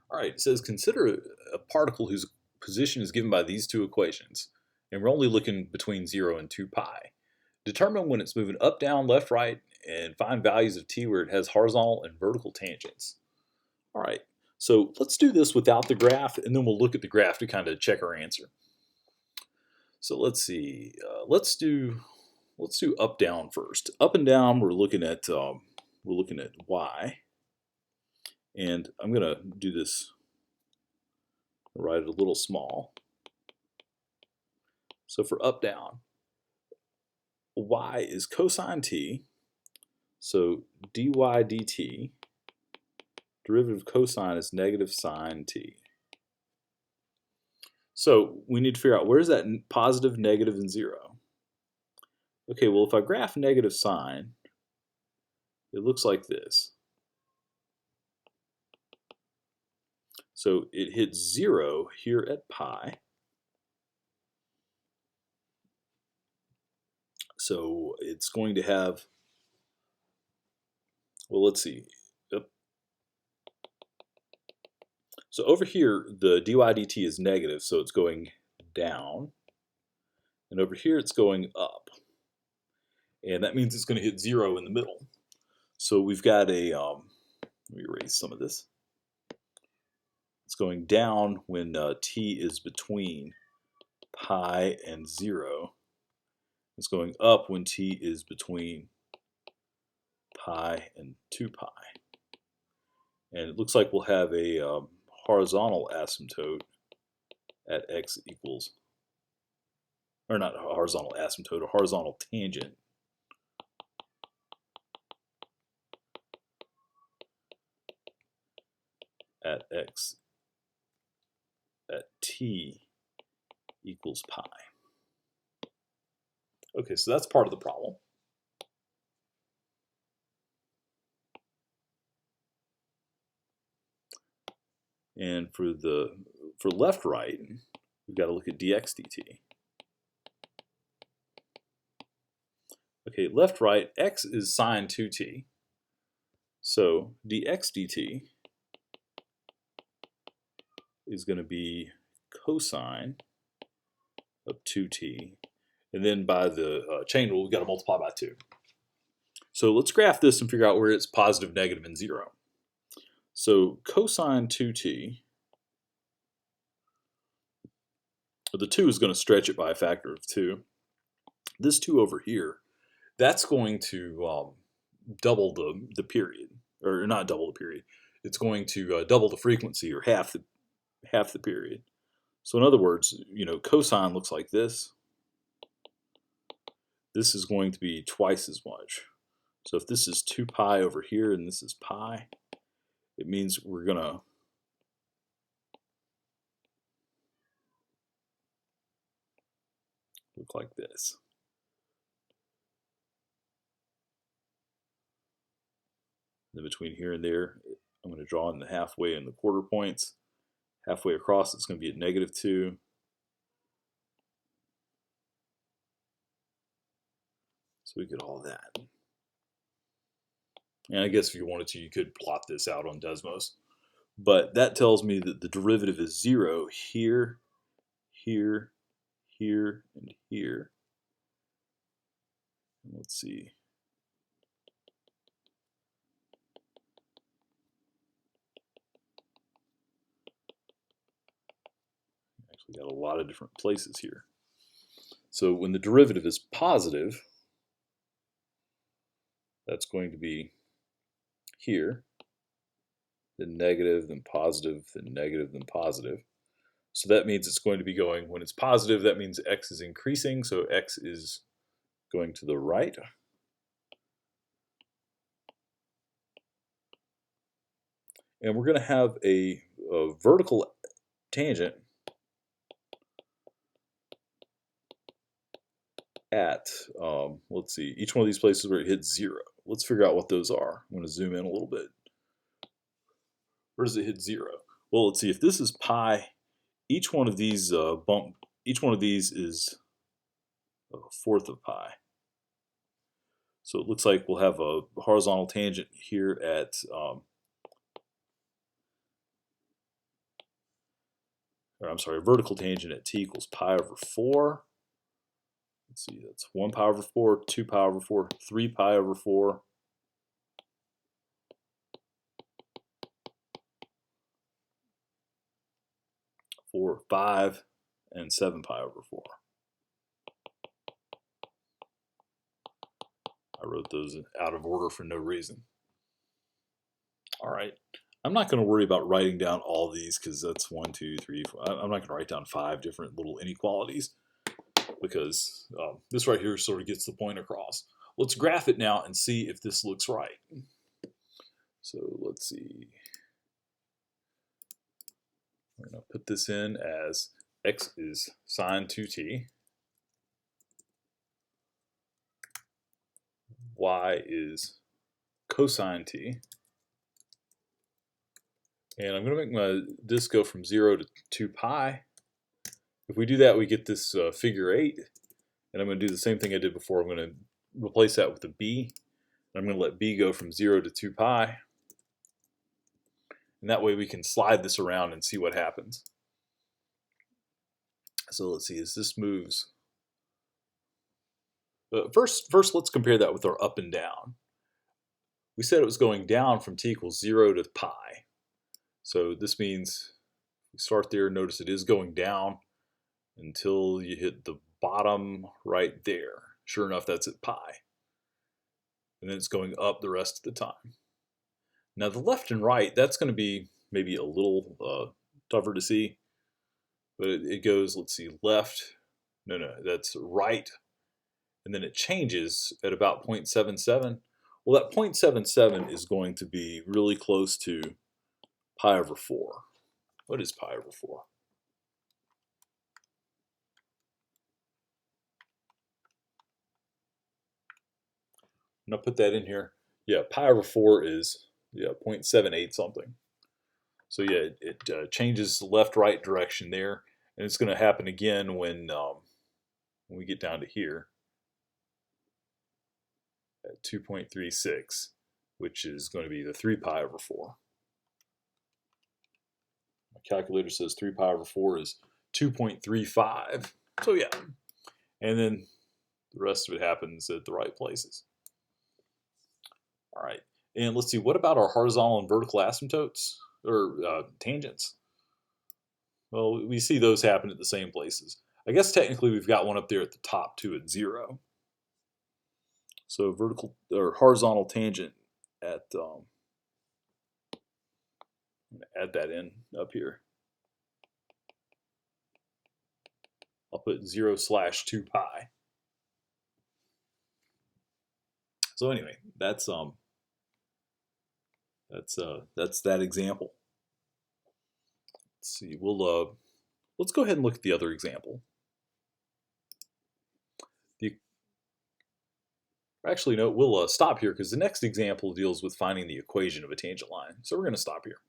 All right, it says consider a particle whose position is given by these two equations, and we're only looking between 0 and 2 pi. Determine when it's moving up, down, left, right, and find values of t where it has horizontal and vertical tangents. All right, so let's do this without the graph, and then we'll look at the graph to kind of check our answer. So let's see. Let's do up down first. Up and down, we're looking at y, and I'm gonna do this. Write it a little small. So for up down, y is cosine t. So dy dt, derivative of cosine is negative sine t. So we need to figure out where's that positive, negative, and 0. Okay, well if I graph negative sine, it looks like this. So it hits 0 here at pi. So it's going to have, well, let's see. Yep. So over here, the dy dt is negative, so it's going down. And over here, it's going up. And that means it's going to hit 0 in the middle. So we've got a, let me erase some of this. It's going down when t is between pi and 0. It's going up when t is between pi and 2 pi. And it looks like we'll have a horizontal asymptote at x equals, or not a horizontal asymptote, a horizontal tangent at x at t equals pi. Okay, so that's part of the problem. And for left right, we've got to look at dx dt. Okay, left right, x is sine 2t. So dx dt is going to be cosine of 2t. And then by the chain rule, we've got to multiply by 2. So let's graph this and figure out where it's positive, negative, and 0. So cosine 2t, the 2 is going to stretch it by a factor of 2. This 2 over here, that's going to double the period, or not double the period. It's going to double the frequency, or half the period. So in other words, cosine looks like this. This is going to be twice as much. So if this is 2 pi over here and this is pi, it means we're going to look like this. Then between here and there, I'm going to draw in the halfway and the quarter points. Halfway across, it's going to be at negative 2. So we get all that. And I guess if you wanted to, you could plot this out on Desmos. But that tells me that the derivative is 0 here, here, here, and here. Let's see. Actually got a lot of different places here. So when the derivative is positive, that's going to be here, then negative, then positive, then negative, then positive. So that means it's going to be going, when it's positive, that means x is increasing, so x is going to the right. And we're going to have a vertical tangent at, let's see, each one of these places where it hits 0. Let's figure out what those are. I'm going to zoom in a little bit. Where does it hit 0? Well, let's see, if this is pi, each one of these is a fourth of pi. So it looks like we'll have a horizontal tangent here at or I'm sorry, vertical tangent at t equals pi over 4. Let's see, that's 1 pi over 4, 2 pi over 4, 3 pi over 4. 4, 5, and 7 pi over 4. I wrote those out of order for no reason. All right. I'm not going to worry about writing down all these because that's 1, 2, 3, 4. I'm not going to write down 5 different little inequalities because this right here sort of gets the point across. Let's graph it now and see if this looks right. So let's see. We're going to put this in as x is sine 2t. Y is cosine t. And I'm going to make this go from 0 to 2 pi. If we do that, we get this figure 8. And I'm going to do the same thing I did before. I'm going to replace that with a b. And I'm going to let b go from 0 to 2 pi. And that way we can slide this around and see what happens. So let's see, as this moves. First, let's compare that with our up and down. We said it was going down from t equals 0 to pi. So this means we start there. Notice it is going down until you hit the bottom right there. Sure enough, that's at pi. And then it's going up the rest of the time. Now the left and right, that's going to be maybe a little tougher to see. But it goes, let's see, left. No, that's right. And then it changes at about 0.77. Well, that 0.77 is going to be really close to pi over 4. What is pi over 4? I'm going to put that in here. Yeah, pi over 4 is 0.78 something. So yeah, it changes left-right direction there. And it's going to happen again when we get down to here at 2.36, which is going to be the 3 pi over 4. My calculator says 3 pi over 4 is 2.35. So yeah, and then the rest of it happens at the right places. All right, and let's see, what about our horizontal and vertical asymptotes, or tangents? Well, we see those happen at the same places. I guess technically we've got one up there at the top too at 0. So vertical or horizontal tangent at, I'm going to add that in up here. I'll put 0/2 pi. So anyway, that's that example. Let's see. Let's go ahead and look at the other example. Actually, no, we'll stop here because the next example deals with finding the equation of a tangent line. So we're going to stop here.